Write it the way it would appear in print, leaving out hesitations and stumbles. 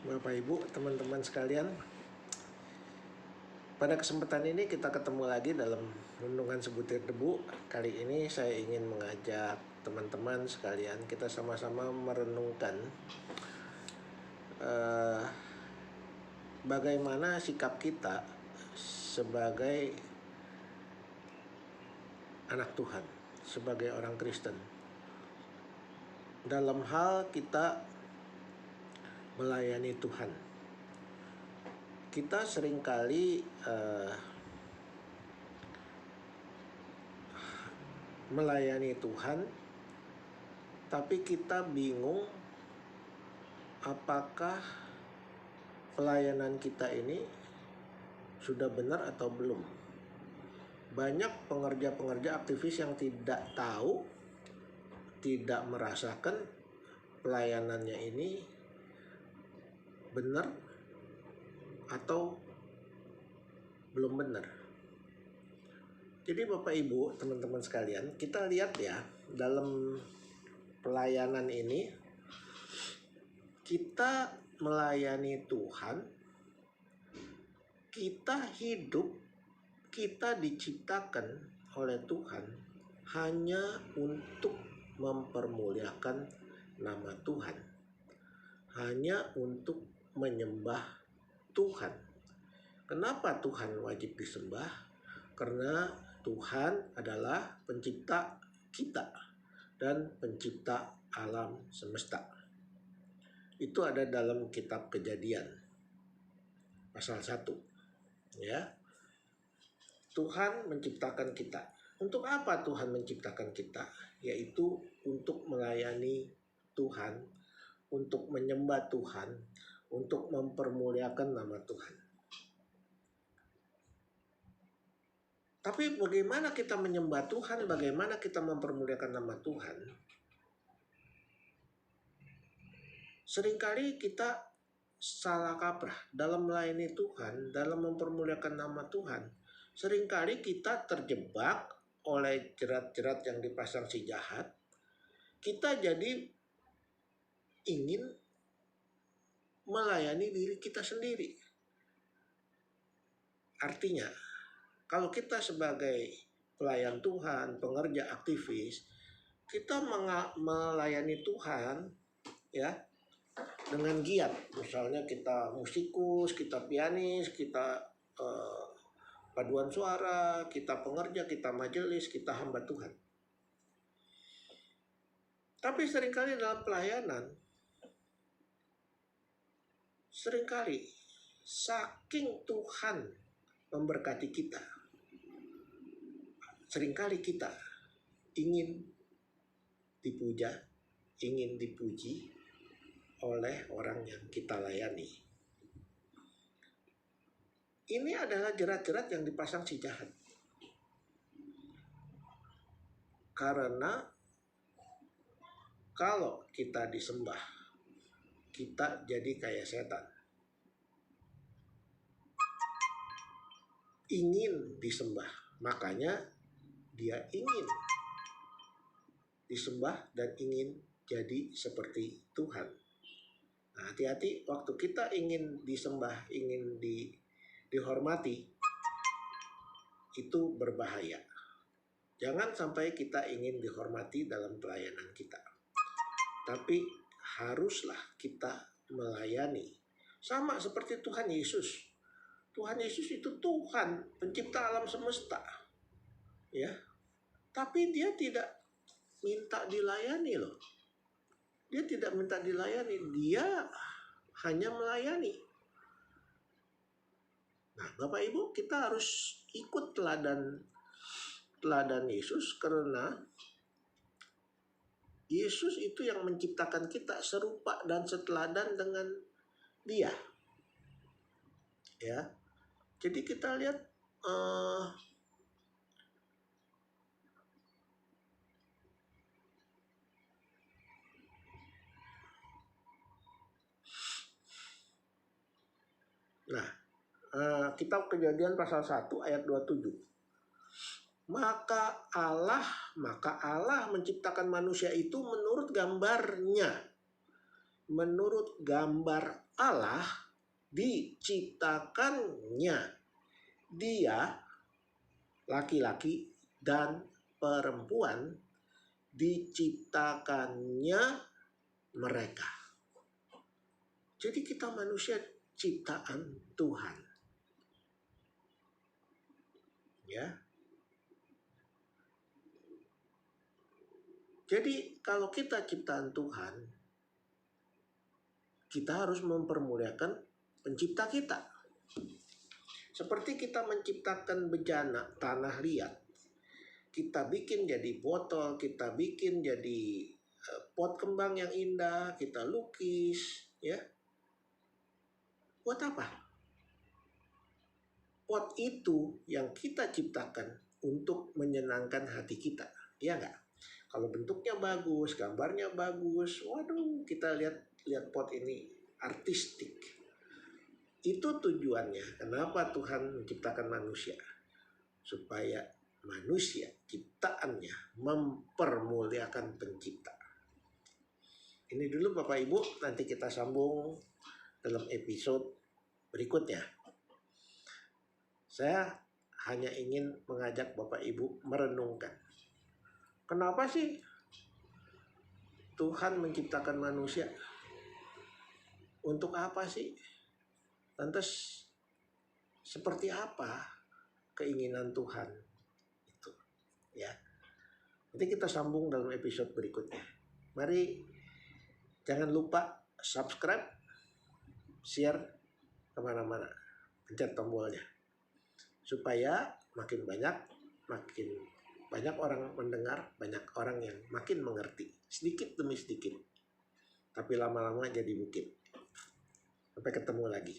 Bapak Ibu, teman-teman sekalian. Pada kesempatan ini kita ketemu lagi dalam Renungan Sebutir Debu. Kali ini saya ingin mengajak teman-teman sekalian kita sama-sama merenungkan bagaimana sikap kita sebagai anak Tuhan, sebagai orang Kristen. Dalam hal kita melayani Tuhan. Kita seringkali melayani Tuhan, tapi kita bingung apakah pelayanan kita ini sudah benar atau belum. Banyak pengerja-pengerja aktivis yang tidak tahu, tidak merasakan pelayanannya ini benar atau belum benar. Jadi Bapak Ibu, teman-teman sekalian, kita lihat ya, dalam pelayanan ini kita melayani Tuhan, kita hidup, kita diciptakan oleh Tuhan hanya untuk mempermuliakan nama Tuhan, hanya untuk menyembah Tuhan. Kenapa Tuhan wajib disembah? Karena Tuhan adalah pencipta kita dan pencipta alam semesta. Itu ada dalam kitab Kejadian pasal 1. Ya. Tuhan menciptakan kita. Untuk apa Tuhan menciptakan kita? Yaitu untuk melayani Tuhan, untuk menyembah Tuhan, untuk mempermuliakan nama Tuhan. Tapi bagaimana kita menyembah Tuhan, bagaimana kita mempermuliakan nama Tuhan? Seringkali kita salah kaprah dalam melayani Tuhan, dalam mempermuliakan nama Tuhan. Seringkali kita terjebak oleh jerat-jerat yang dipasang si jahat. Kita jadi ingin melayani diri kita sendiri. Artinya, kalau kita sebagai pelayan Tuhan, pengerja aktivis, kita melayani Tuhan ya dengan giat. Misalnya kita musikus, kita pianis, kita paduan suara, kita pengerja, kita majelis, kita hamba Tuhan. Tapi seringkali dalam pelayanan, seringkali saking Tuhan memberkati kita, seringkali kita ingin dipuja, ingin dipuji oleh orang yang kita layani. Ini adalah jerat-jerat yang dipasang si jahat. Karena kalau kita disembah, kita jadi kayak setan. Ingin disembah, makanya dia ingin disembah dan ingin jadi seperti Tuhan. Nah, hati-hati waktu kita ingin disembah, ingin dihormati, itu berbahaya. Jangan sampai kita ingin dihormati dalam pelayanan kita. Tapi haruslah kita melayani. Sama seperti Tuhan Yesus. Tuhan Yesus itu Tuhan, pencipta alam semesta. Ya. Tapi dia tidak minta dilayani loh. Dia tidak minta dilayani, dia hanya melayani. Nah, Bapak Ibu, kita harus ikut teladan Yesus, karena Yesus itu yang menciptakan kita serupa dan seteladan dengan Dia. Ya. Jadi kita lihat kitab Kejadian pasal 1 ayat 27. Maka Allah menciptakan manusia itu menurut gambarnya. menurut gambar Allah diciptakannya dia, laki-laki dan perempuan, diciptakannya mereka. Jadi kita manusia ciptaan Tuhan. Ya. Jadi kalau kita ciptaan Tuhan, kita harus mempermuliakan pencipta kita. Seperti kita menciptakan bejana tanah liat, kita bikin jadi botol, kita bikin jadi pot kembang yang indah, kita lukis, ya. Buat apa? Pot itu yang kita ciptakan untuk menyenangkan hati kita, ya enggak? Kalau bentuknya bagus, gambarnya bagus, waduh, kita lihat pot ini artistik. Itu tujuannya. Kenapa Tuhan menciptakan manusia? Supaya manusia ciptaannya mempermuliakan pencipta. Ini dulu Bapak Ibu, nanti kita sambung dalam episode berikutnya. Saya hanya ingin mengajak Bapak Ibu merenungkan. Kenapa sih Tuhan menciptakan manusia? Untuk apa sih? Lantas seperti apa keinginan Tuhan itu? Ya. Nanti kita sambung dalam episode berikutnya. Mari jangan lupa subscribe, share kemana-mana, pencet tombolnya supaya makin banyak orang mendengar, banyak orang yang makin mengerti, sedikit demi sedikit, tapi lama-lama jadi bukit. Sampai ketemu lagi.